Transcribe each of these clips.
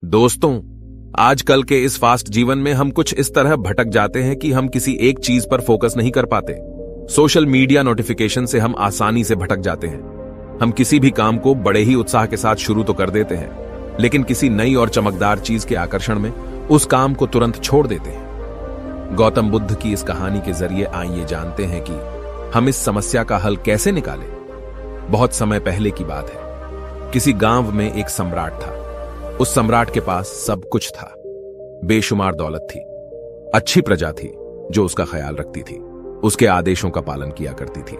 दोस्तों, आजकल के इस फास्ट जीवन में हम कुछ इस तरह भटक जाते हैं कि हम किसी एक चीज पर फोकस नहीं कर पाते। सोशल मीडिया नोटिफिकेशन से हम आसानी से भटक जाते हैं। हम किसी भी काम को बड़े ही उत्साह के साथ शुरू तो कर देते हैं, लेकिन किसी नई और चमकदार चीज के आकर्षण में उस काम को तुरंत छोड़ देते हैं। गौतम बुद्ध की इस कहानी के जरिए आइए जानते हैं कि हम इस समस्या का हल कैसे निकालें। बहुत समय पहले की बात है। किसी गांव में एक सम्राट था। उस सम्राट के पास सब कुछ था। बेशुमार दौलत थी, अच्छी प्रजा थी जो उसका ख्याल रखती थी, उसके आदेशों का पालन किया करती थी,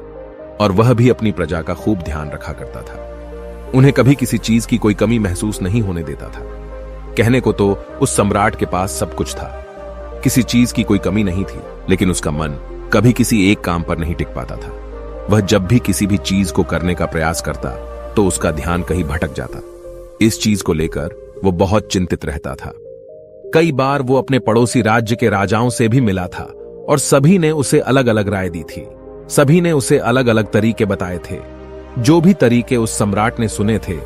और वह भी अपनी प्रजा का खूब ध्यान रखा करता था। उन्हें कभी किसी चीज की कोई कमी महसूस नहीं होने देता था। कहने को तो उस सम्राट के पास सब कुछ था, किसी चीज की कोई कमी नहीं थी, लेकिन उसका मन कभी किसी एक काम पर नहीं टिक पाता था। वह जब भी किसी भी चीज को करने का प्रयास करता तो उसका ध्यान कहीं भटक जाता। इस चीज को लेकर वो बहुत चिंतित रहता था। कई बार वो अपने पड़ोसी राज्य के राजाओं से भी मिला था और सभी ने उसे अलग अलग राय दी थी। सभी ने उसे अलग अलग तरीके बताए थे। जो भी तरीके उस सम्राट ने सुने थे,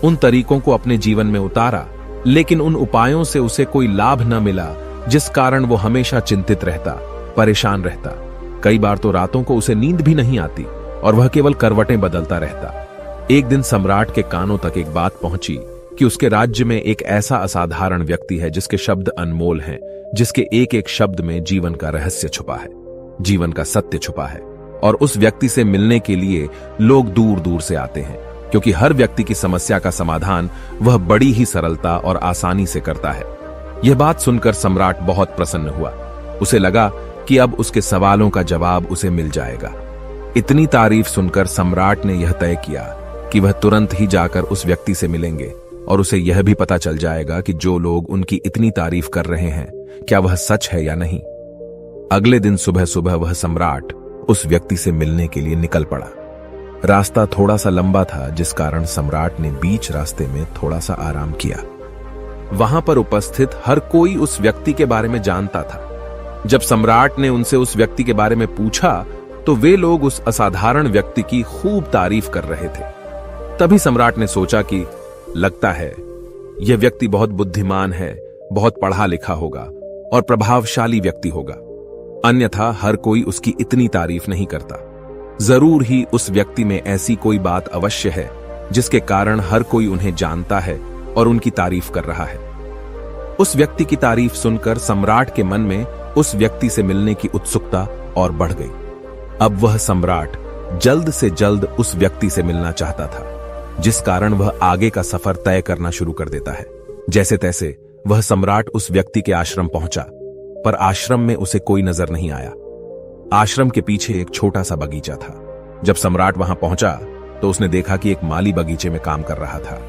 उन तरीकों को अपने जीवन में उतारा, लेकिन उन उपायों से उसे कोई लाभ न मिला, जिस कारण वो हमेशा चिंतित रहता, परेशान रहता। कई बार तो रातों को उसे नींद भी नहीं आती और वह केवल करवटें बदलता रहता। एक दिन सम्राट के कानों तक एक बात पहुंची कि उसके राज्य में एक ऐसा असाधारण व्यक्ति है जिसके शब्द अनमोल हैं, जिसके एक एक शब्द में जीवन का रहस्य छुपा है, जीवन का सत्य छुपा है। और उस व्यक्ति से मिलने के लिए लोग दूर दूर से आते हैं, क्योंकि हर व्यक्ति की समस्या का समाधान वह बड़ी ही सरलता और आसानी से करता है। यह बात सुनकर सम्राट बहुत प्रसन्न हुआ। उसे लगा कि अब उसके सवालों का जवाब उसे मिल जाएगा। इतनी तारीफ सुनकर सम्राट ने यह तय किया कि वह तुरंत ही जाकर उस व्यक्ति से मिलेंगे और उसे यह भी पता चल जाएगा कि जो लोग उनकी इतनी तारीफ कर रहे हैं, क्या वह सच है या नहीं। अगले दिन सुबह सुबह वह सम्राट उस व्यक्ति से मिलने के लिए निकल पड़ा। रास्ता थोड़ा सा लंबा था, जिस कारण सम्राट ने बीच रास्ते में थोड़ा सा आराम किया। वहां पर उपस्थित हर कोई उस व्यक्ति के बारे में जानता था। जब सम्राट ने उनसे उस व्यक्ति के बारे में पूछा तो वे लोग उस असाधारण व्यक्ति की खूब तारीफ कर रहे थे। तभी सम्राट ने सोचा कि लगता है यह व्यक्ति बहुत बुद्धिमान है, बहुत पढ़ा लिखा होगा और प्रभावशाली व्यक्ति होगा, अन्यथा हर कोई उसकी इतनी तारीफ नहीं करता। जरूर ही उस व्यक्ति में ऐसी कोई बात अवश्य है जिसके कारण हर कोई उन्हें जानता है और उनकी तारीफ कर रहा है। उस व्यक्ति की तारीफ सुनकर सम्राट के मन में उस व्यक्ति से मिलने की उत्सुकता और बढ़ गई। अब वह सम्राट जल्द से जल्द उस व्यक्ति से मिलना चाहता था, जिस कारण वह आगे का सफर तय करना शुरू कर देता है। जैसे तैसे वह सम्राट उस व्यक्ति के आश्रम पहुंचा, पर आश्रम में उसे कोई नजर नहीं आया। आश्रम के पीछे एक छोटा सा बगीचा था। जब सम्राट वहां पहुंचा तो उसने देखा कि एक माली बगीचे में काम कर रहा था।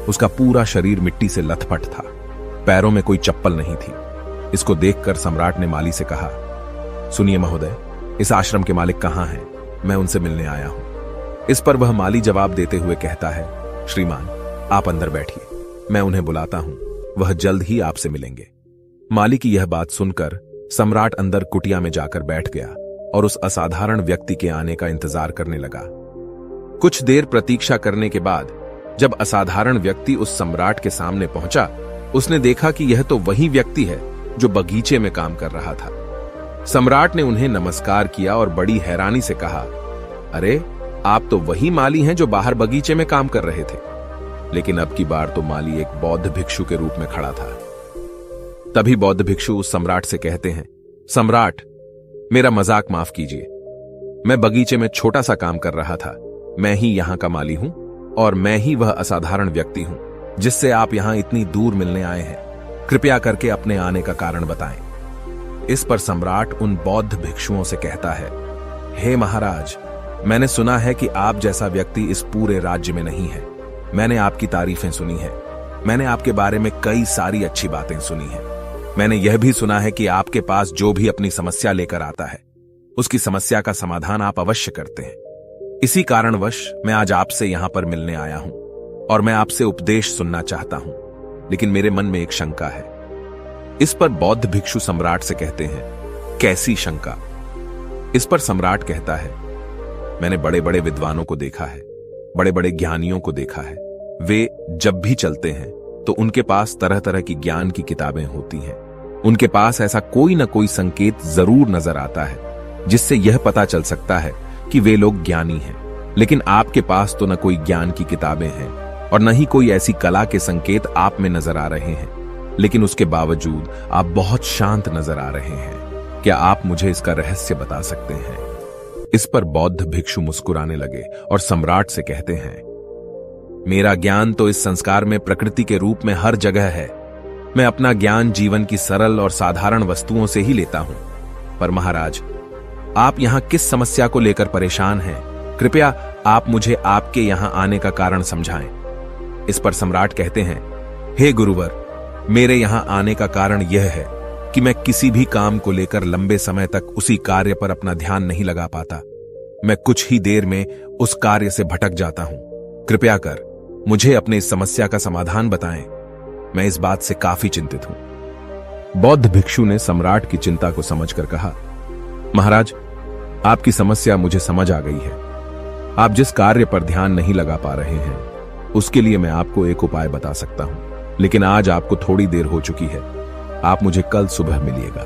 उसका पूरा शरीर मिट्टी से लथपथ था, पैरों में कोई चप्पल नहीं थी। इसको देखकर सम्राट ने माली से कहा, सुनिए महोदय, इस आश्रम के मालिक कहां हैं? मैं उनसे मिलने आया हूं। इस पर वह माली जवाब देते हुए कहता है, श्रीमान, आप अंदर बैठिए, मैं उन्हें बुलाता हूं, वह जल्द ही आपसे मिलेंगे। माली की यह बात सुनकर सम्राट अंदर कुटिया में जाकर बैठ गया और उस असाधारण व्यक्ति के आने का इंतजार करने लगा। कुछ देर प्रतीक्षा करने के बाद जब असाधारण व्यक्ति उस सम्राट के सामने पहुंचा, उसने देखा कि यह तो वही व्यक्ति है जो बगीचे में काम कर रहा था। सम्राट ने उन्हें नमस्कार किया और बड़ी हैरानी से कहा, अरे, आप तो वही माली हैं जो बाहर बगीचे में काम कर रहे थे। लेकिन अब की बार तो माली एक बौद्ध भिक्षु के रूप में खड़ा था। तभी बौद्ध भिक्षु उस सम्राट से कहते हैं, सम्राट, मेरा मजाक माफ कीजिए। मैं बगीचे में छोटा सा काम कर रहा था। मैं ही यहां का माली हूं और मैं ही वह असाधारण व्यक्ति हूं जिससे आप यहां इतनी दूर मिलने आए हैं। कृपया करके अपने आने का कारण बताएं। इस पर सम्राट उन बौद्ध भिक्षुओं से कहता है, हे महाराज, मैंने सुना है कि आप जैसा व्यक्ति इस पूरे राज्य में नहीं है। मैंने आपकी तारीफें सुनी है। मैंने आपके बारे में कई सारी अच्छी बातें सुनी हैं। मैंने यह भी सुना है कि आपके पास जो भी अपनी समस्या लेकर आता है, उसकी समस्या का समाधान आप अवश्य करते हैं। इसी कारणवश मैं आज आपसे यहां पर मिलने आया हूं और मैं आपसे उपदेश सुनना चाहता हूं, लेकिन मेरे मन में एक शंका है। इस पर बौद्ध भिक्षु सम्राट से कहते हैं, कैसी शंका? इस पर सम्राट कहता है, मैंने बड़े बड़े विद्वानों को देखा है, बड़े बड़े ज्ञानियों को देखा है। वे जब भी चलते हैं तो उनके पास तरह तरह की ज्ञान की किताबें होती हैं। उनके पास ऐसा कोई ना कोई संकेत जरूर नजर आता है जिससे यह पता चल सकता है कि वे लोग ज्ञानी हैं। लेकिन आपके पास तो न कोई ज्ञान की किताबें हैं और न ही कोई ऐसी कला के संकेत आप में नजर आ रहे हैं, लेकिन उसके बावजूद आप बहुत शांत नजर आ रहे हैं। क्या आप मुझे इसका रहस्य बता सकते हैं? इस पर बौद्ध भिक्षु मुस्कुराने लगे और सम्राट से कहते हैं, मेरा ज्ञान तो इस संस्कार में प्रकृति के रूप में हर जगह है। मैं अपना ज्ञान जीवन की सरल और साधारण वस्तुओं से ही लेता हूं। पर महाराज, आप यहां किस समस्या को लेकर परेशान हैं? कृपया आप मुझे आपके यहां आने का कारण समझाएं। इस पर सम्राट कहते हैं, हे गुरुवर, मेरे यहां आने का कारण यह है कि मैं किसी भी काम को लेकर लंबे समय तक उसी कार्य पर अपना ध्यान नहीं लगा पाता। मैं कुछ ही देर में उस कार्य से भटक जाता हूं। कृपया कर मुझे अपने इस समस्या का समाधान बताएं। मैं इस बात से काफी चिंतित हूं। बौद्ध भिक्षु ने सम्राट की चिंता को समझकर कहा, महाराज, आपकी समस्या मुझे समझ आ गई है। आप जिस कार्य पर ध्यान नहीं लगा पा रहे हैं, उसके लिए मैं आपको एक उपाय बता सकता हूं, लेकिन आज आपको थोड़ी देर हो चुकी है। आप मुझे कल सुबह मिलिएगा।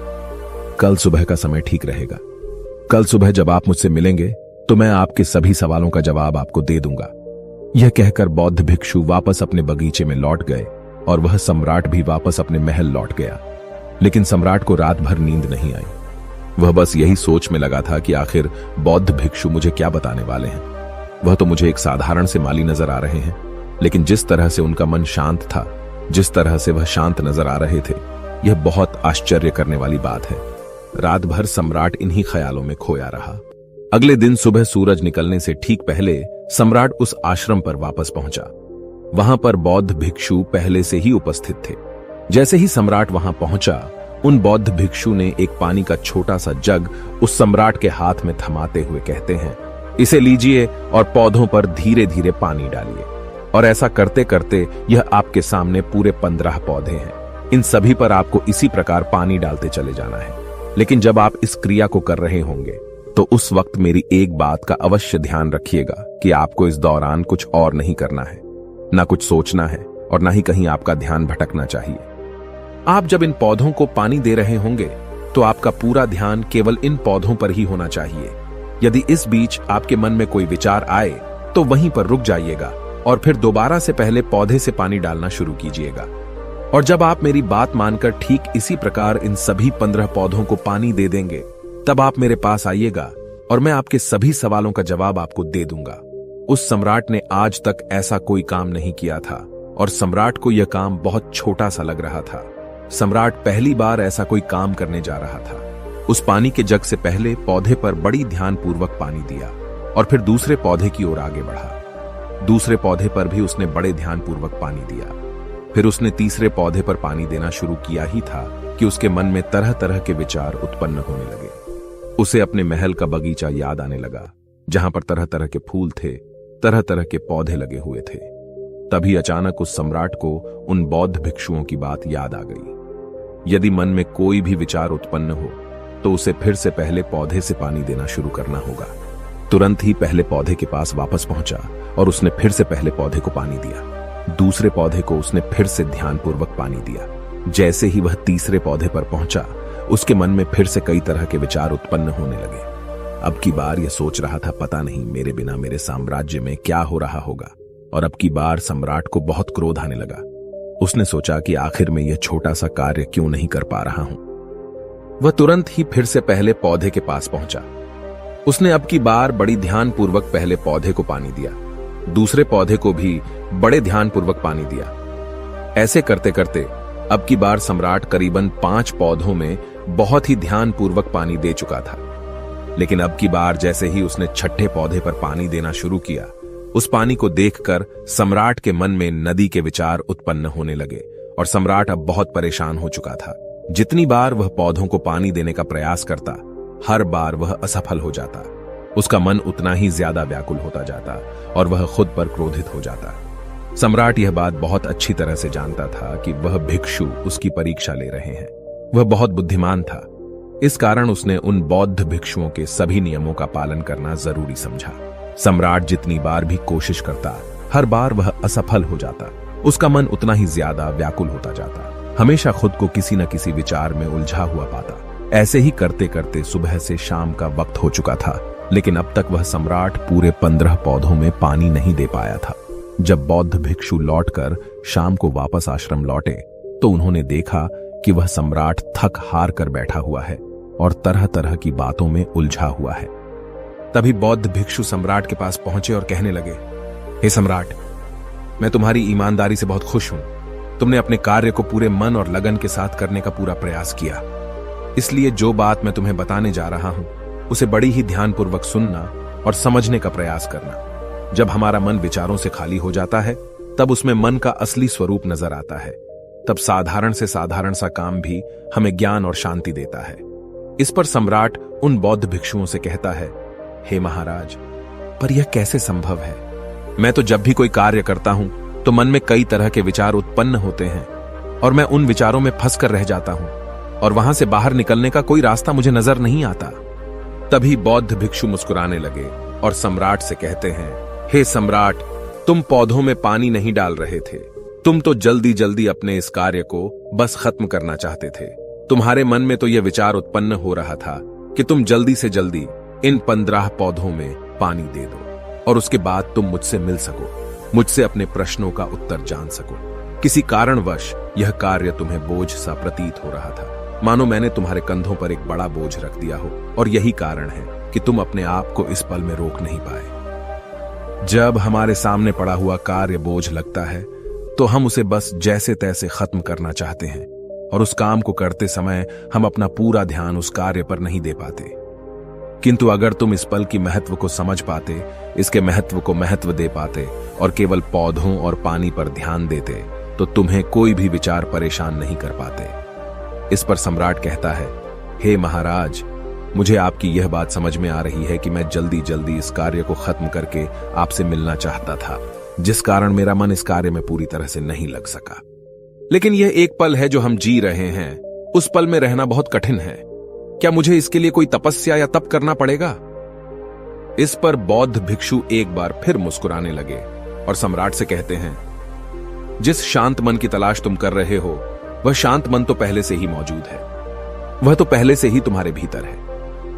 कल सुबह का समय ठीक रहेगा। कल सुबह जब आप मुझसे मिलेंगे तो मैं आपके सभी सवालों का जवाब आपको दे दूंगा। यह कहकर बौद्ध भिक्षु वापस अपने बगीचे में लौट गए और वह सम्राट भी वापस अपने महल लौट गया। लेकिन सम्राट को रात भर नींद नहीं आई। वह बस यही सोच में लगा था कि आखिर बौद्ध भिक्षु मुझे क्या बताने वाले हैं। वह तो मुझे एक साधारण से माली नजर आ रहे हैं, लेकिन जिस तरह से उनका मन शांत था, जिस तरह से वह शांत नजर आ रहे थे, यह बहुत आश्चर्य करने वाली बात है। रात भर सम्राट इन्हीं ख्यालों में खोया रहा। अगले दिन सुबह सूरज निकलने से ठीक पहले सम्राट उस आश्रम पर वापस पहुंचा। वहां पर बौद्ध भिक्षु पहले से ही उपस्थित थे। जैसे ही सम्राट वहां पहुंचा, उन बौद्ध भिक्षु ने एक पानी का छोटा सा जग उस सम्राट के हाथ में थमाते हुए कहते हैं, इसे लीजिए और पौधों पर धीरे धीरे पानी डालिए। और ऐसा करते करते यह आपके सामने पूरे 15 पौधे हैं। इन सभी पर आपको इसी प्रकार पानी डालते चले जाना है। लेकिन जब आप इस क्रिया को कर रहे होंगे तो उस वक्त मेरी एक बात का अवश्य ध्यान रखिएगा कि आपको इस दौरान कुछ और नहीं करना है, ना कुछ सोचना है और ना ही कहीं आपका ध्यान भटकना चाहिए। आप जब इन पौधों को पानी दे रहे होंगे तो आपका पूरा ध्यान केवल इन पौधों पर ही होना चाहिए। यदि इस बीच आपके मन में कोई विचार आए तो वहीं पर रुक जाइएगा और फिर दोबारा से पहले पौधे से पानी डालना शुरू कीजिएगा। और जब आप मेरी बात मानकर ठीक इसी प्रकार इन सभी 15 पौधों को पानी दे देंगे, तब आप मेरे पास आइएगा और मैं आपके सभी सवालों का जवाब आपको दे दूंगा। उस सम्राट ने आज तक ऐसा कोई काम नहीं किया था और सम्राट को यह काम बहुत छोटा सा लग रहा था। सम्राट पहली बार ऐसा कोई काम करने जा रहा था। उस पानी के जग से पहले पौधे पर बड़ी ध्यानपूर्वक पानी दिया और फिर दूसरे पौधे की ओर आगे बढ़ा। दूसरे पौधे पर भी उसने बड़े ध्यानपूर्वक पानी दिया। फिर उसने तीसरे पौधे पर पानी देना शुरू किया ही था कि उसके मन में तरह तरह के विचार उत्पन्न होने लगे। उसे अपने महल का बगीचा याद आने लगा, जहां पर तरह तरह के फूल थे, तरह तरह के पौधे लगे हुए थे। तभी अचानक उस सम्राट को उन बौद्ध भिक्षुओं की बात याद आ गई। यदि मन में कोई भी विचार उत्पन्न हो तो उसे फिर से पहले पौधे से पानी देना शुरू करना होगा। तुरंत ही पहले पौधे के पास वापस पहुंचा और उसने फिर से पहले पौधे को पानी दिया। दूसरे पौधे को उसने फिर से ध्यानपूर्वक पानी दिया। जैसे ही वह तीसरे पौधे पर पहुंचा, उसके मन में फिर से कई तरह के विचार उत्पन्न होने लगे। अब की बार यह सोच रहा था, पता नहीं मेरे बिना मेरे साम्राज्य में क्या हो रहा होगा। और अब की बार सम्राट को बहुत क्रोध आने लगा। उसने सोचा कि आखिर में यह छोटा सा कार्य क्यों नहीं कर पा रहा हूं। वह तुरंत ही फिर से पहले पौधे के पास पहुंचा। उसने अब की बार बड़ी ध्यानपूर्वक पहले पौधे को पानी दिया, दूसरे पौधे को भी बड़े ध्यानपूर्वक पानी दिया। ऐसे करते करते अब की बार सम्राट करीबन 5 पौधों में बहुत ही ध्यानपूर्वक पानी दे चुका था। लेकिन अब की बार जैसे ही उसने छठे पौधे पर पानी देना शुरू किया, उस पानी को देखकर सम्राट के मन में नदी के विचार उत्पन्न होने लगे और सम्राट अब बहुत परेशान हो चुका था। जितनी बार वह पौधों को पानी देने का प्रयास करता, हर बार वह असफल हो जाता। उसका मन उतना ही ज्यादा व्याकुल होता जाता और वह खुद पर क्रोधित हो जाता। सम्राट यह बात बहुत अच्छी तरह से जानता था कि वह भिक्षु उसकी परीक्षा ले रहे हैं। वह बहुत बुद्धिमान था, इस कारण उसने उन बौद्ध भिक्षुओं के सभी नियमों का पालन करना जरूरी समझा। सम्राट जितनी बार भी कोशिश करता, हर बार वह असफल हो जाता। उसका मन उतना ही ज्यादा व्याकुल होता जाता, हमेशा खुद को किसी न किसी विचार में उलझा हुआ पाता। ऐसे ही करते करते सुबह से शाम का वक्त हो चुका था, लेकिन अब तक वह सम्राट पूरे 15 पौधों में पानी नहीं दे पाया था। जब बौद्ध भिक्षु लौटकर शाम को वापस आश्रम लौटे तो उन्होंने देखा कि वह सम्राट थक हार कर बैठा हुआ है और तरह तरह की बातों में उलझा हुआ है। तभी बौद्ध भिक्षु सम्राट के पास पहुंचे और कहने लगे, हे सम्राट, मैं तुम्हारी ईमानदारी से बहुत खुश हूं। तुमने अपने कार्य को पूरे मन और लगन के साथ करने का पूरा प्रयास किया, इसलिए जो बात मैं तुम्हें बताने जा रहा हूं उसे बड़ी ही ध्यानपूर्वक सुनना और समझने का प्रयास करना। जब हमारा मन विचारों से खाली हो जाता है तब उसमें मन का असली स्वरूप नजर आता है। तब साधारण से साधारण सा काम भी हमें ज्ञान और शांति देता है। इस पर सम्राट उन बौद्ध भिक्षुओं से कहता है, हे महाराज, पर यह कैसे संभव है? मैं तो जब भी कोई कार्य करता हूं तो मन में कई तरह के विचार उत्पन्न होते हैं और मैं उन विचारों में फंस कर रह जाता हूं और वहां से बाहर निकलने का कोई रास्ता मुझे नजर नहीं आता। तभी बौद्ध भिक्षु मुस्कुराने लगे और सम्राट से कहते हैं, हे सम्राट, तुम पौधों में पानी नहीं डाल रहे थे, तुम तो जल्दी जल्दी अपने इस कार्य को बस खत्म करना चाहते थे। तुम्हारे मन में तो यह विचार उत्पन्न हो रहा था कि तुम जल्दी से जल्दी इन 15 पौधों में पानी दे दो और उसके बाद तुम मुझसे मिल सको, मुझसे अपने प्रश्नों का उत्तर जान सको। किसी कारणवश यह कार्य तुम्हें बोझ सा प्रतीत हो रहा था, मानो मैंने तुम्हारे कंधों पर एक बड़ा बोझ रख दिया हो, और यही कारण है कि तुम अपने आप को इस पल में रोक नहीं पाए। जब हमारे सामने पड़ा हुआ कार्य बोझ लगता है तो हम उसे बस जैसे तैसे खत्म करना चाहते हैं और उस काम को करते समय हम अपना पूरा ध्यान उस कार्य पर नहीं दे पाते। किंतु अगर तुम इस पल की महत्व को समझ पाते, इसके महत्व को महत्व दे पाते और केवल पौधों और पानी पर ध्यान देते तो तुम्हें कोई भी विचार परेशान नहीं कर पाते। इस पर सम्राट कहता है, हे महाराज, मुझे आपकी यह बात समझ में आ रही है कि मैं जल्दी जल्दी इस कार्य को खत्म करके आपसे मिलना चाहता था, जिस कारण मेरा मन इस कार्य में पूरी तरह से नहीं लग सका। लेकिन यह एक पल है जो हम जी रहे हैं, उस पल में रहना बहुत कठिन है। क्या मुझे इसके लिए कोई तपस्या या तप करना पड़ेगा? इस पर बौद्ध भिक्षु एक बार फिर मुस्कुराने लगे और सम्राट से कहते हैं, जिस शांत मन की तलाश तुम कर रहे हो वह शांत मन तो पहले से ही मौजूद है, वह तो पहले से ही तुम्हारे भीतर है।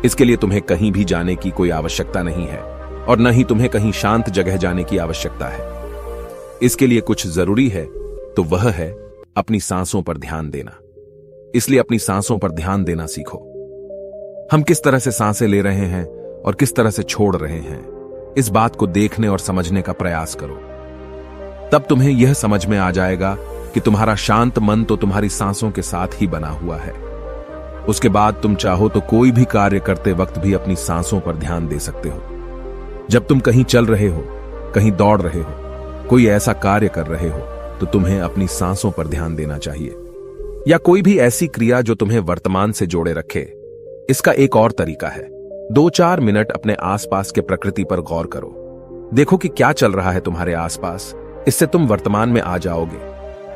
इसके लिए तुम्हें कहीं भी जाने की कोई आवश्यकता नहीं है और न ही तुम्हें कहीं शांत जगह जाने की आवश्यकता है। इसके लिए कुछ जरूरी है तो वह है अपनी सांसों पर ध्यान देना। इसलिए अपनी सांसों पर ध्यान देना सीखो। हम किस तरह से सांसें ले रहे हैं और किस तरह से छोड़ रहे हैं, इस बात को देखने और समझने का प्रयास करो। तब तुम्हें यह समझ में आ जाएगा कि तुम्हारा शांत मन तो तुम्हारी सांसों के साथ ही बना हुआ है। उसके बाद तुम चाहो तो कोई भी कार्य करते वक्त भी अपनी सांसों पर ध्यान दे सकते हो। जब तुम कहीं चल रहे हो, कहीं दौड़ रहे हो, कोई ऐसा कार्य कर रहे हो तो तुम्हें अपनी सांसों पर ध्यान देना चाहिए, या कोई भी ऐसी क्रिया जो तुम्हें वर्तमान से जोड़े रखे। इसका एक और तरीका है, 2-4 मिनट अपने आसपास के प्रकृति पर गौर करो। देखो कि क्या चल रहा है तुम्हारे आसपास। इससे तुम वर्तमान में आ जाओगे।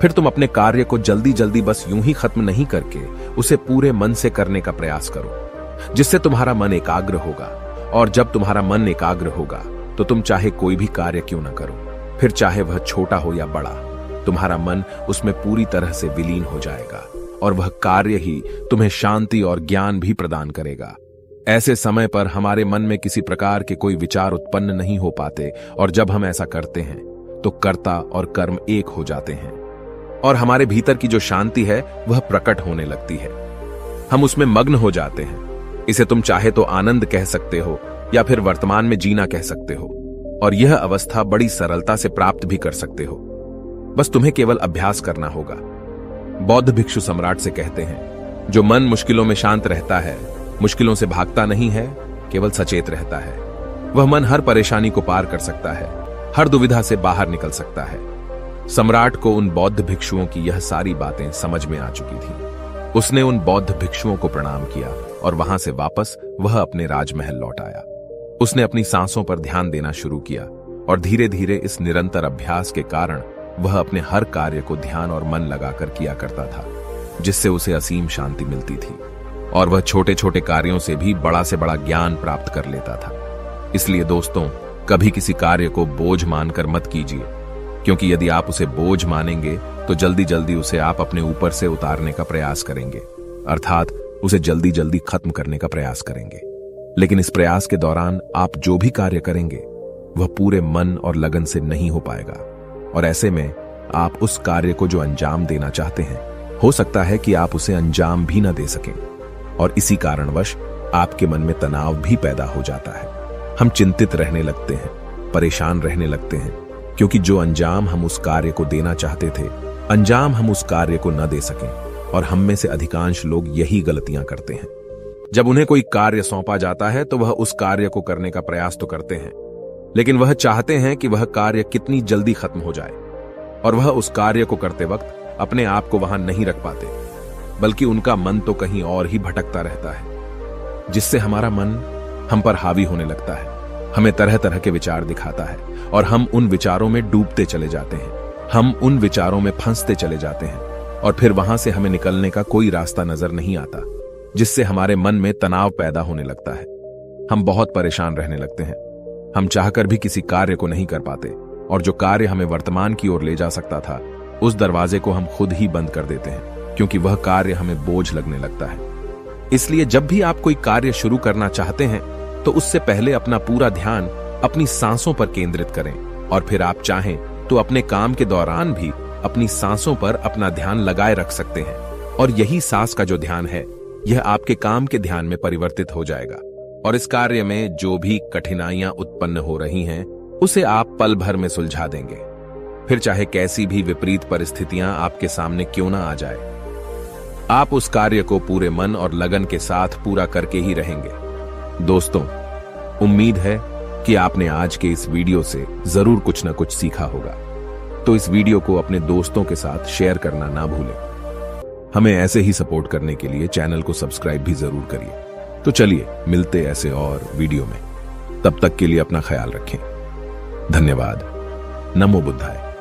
फिर तुम अपने कार्य को जल्दी जल्दी बस यूं ही खत्म नहीं करके उसे पूरे मन से करने का प्रयास करो, जिससे तुम्हारा मन एकाग्र होगा। और जब तुम्हारा मन एकाग्र होगा तो तुम चाहे कोई भी कार्य क्यों ना करो, फिर चाहे वह छोटा हो या बड़ा, तुम्हारा मन उसमें पूरी तरह से विलीन हो जाएगा और वह कार्य ही तुम्हें शांति और ज्ञान भी प्रदान करेगा। ऐसे समय पर हमारे मन में किसी प्रकार के कोई विचार उत्पन्न नहीं हो पाते, और जब हम ऐसा करते हैं तो कर्ता और कर्म एक हो जाते हैं और हमारे भीतर की जो शांति है वह प्रकट होने लगती है। हम उसमें मग्न हो जाते हैं। इसे तुम चाहे तो आनंद कह सकते हो या फिर वर्तमान में जीना कह सकते हो, और यह अवस्था बड़ी सरलता से प्राप्त भी कर सकते हो। बस तुम्हें केवल अभ्यास करना होगा। बौद्ध भिक्षु सम्राट से कहते हैं, जो मन मुश्किलों में शांत रहता है, मुश्किलों से भागता नहीं है, केवल सचेत रहता है, वह मन हर परेशानी को पार कर सकता है, हर दुविधा से बाहर निकल सकता है। सम्राट को उन बौद्ध भिक्षुओं की यह सारी बातें समझ में आ चुकी थी। उसने उन बौद्ध भिक्षुओं को प्रणाम किया और वहां से वापस वह अपने राजमहल लौट आया। उसने अपनी सांसों पर ध्यान देना शुरू किया और धीरे धीरे इस निरंतर अभ्यास के कारण वह अपने हर कार्य को ध्यान और मन लगाकर किया करता था, जिससे उसे असीम शांति मिलती थी और वह छोटे छोटे कार्यों से भी बड़ा से बड़ा ज्ञान प्राप्त कर लेता था। इसलिए दोस्तों, कभी किसी कार्य को बोझ मानकर मत कीजिए। क्योंकि यदि आप उसे बोझ मानेंगे तो जल्दी जल्दी उसे आप अपने ऊपर से उतारने का प्रयास करेंगे, अर्थात उसे जल्दी जल्दी खत्म करने का प्रयास करेंगे। लेकिन इस प्रयास के दौरान आप जो भी कार्य करेंगे वह पूरे मन और लगन से नहीं हो पाएगा, और ऐसे में आप उस कार्य को जो अंजाम देना चाहते हैं, हो सकता है कि आप उसे अंजाम भी न दे सकें, और इसी कारणवश आपके मन में तनाव भी पैदा हो जाता है। हम चिंतित रहने लगते हैं, परेशान रहने लगते हैं, क्योंकि जो अंजाम हम उस कार्य को देना चाहते थे, अंजाम हम उस कार्य को न दे सकें। और हम में से अधिकांश लोग यही गलतियां करते हैं। जब उन्हें कोई कार्य सौंपा जाता है तो वह उस कार्य को करने का प्रयास तो करते हैं, लेकिन वह चाहते हैं कि वह कार्य कितनी जल्दी खत्म हो जाए, और वह उस कार्य को करते वक्त अपने आप को वहां नहीं रख पाते, बल्कि उनका मन तो कहीं और ही भटकता रहता है, जिससे हमारा मन हम पर हावी होने लगता है, हमें तरह तरह के विचार दिखाता है, और हम उन विचारों में डूबते चले जाते हैं, हम उन विचारों में फंसते चले जाते हैं, और फिर वहां से हमें निकलने का कोई रास्ता नजर नहीं आता, जिससे हमारे मन में तनाव पैदा होने लगता है। हम बहुत परेशान रहने लगते हैं, हम चाहकर भी किसी कार्य को नहीं कर पाते, और जो कार्य हमें वर्तमान की ओर ले जा सकता था, उस दरवाजे को हम खुद ही बंद कर देते हैं, क्योंकि वह कार्य हमें बोझ लगने लगता है। इसलिए जब भी आप कोई कार्य शुरू करना चाहते हैं तो उससे पहले अपना पूरा ध्यान अपनी सांसों पर केंद्रित करें, और फिर आप चाहें तो अपने काम के दौरान भी अपनी सांसों पर अपना ध्यान लगाए रख सकते हैं, और यही सांस का जो ध्यान है यह आपके काम के ध्यान में परिवर्तित हो जाएगा, और इस कार्य में जो भी कठिनाइयां उत्पन्न हो रही हैं उसे आप पल भर में सुलझा देंगे, फिर चाहे कैसी भी विपरीत परिस्थितियां आपके सामने क्यों ना आ जाए। आप उस कार्य को पूरे मन और लगन के साथ पूरा करके ही रहेंगे। दोस्तों, उम्मीद है कि आपने आज के इस वीडियो से जरूर कुछ न कुछ सीखा होगा, तो इस वीडियो को अपने दोस्तों के साथ शेयर करना ना भूलें। हमें ऐसे ही सपोर्ट करने के लिए चैनल को सब्सक्राइब भी जरूर करिए। तो चलिए मिलते ऐसे और वीडियो में, तब तक के लिए अपना ख्याल रखें। धन्यवाद। नमो बुद्धाय।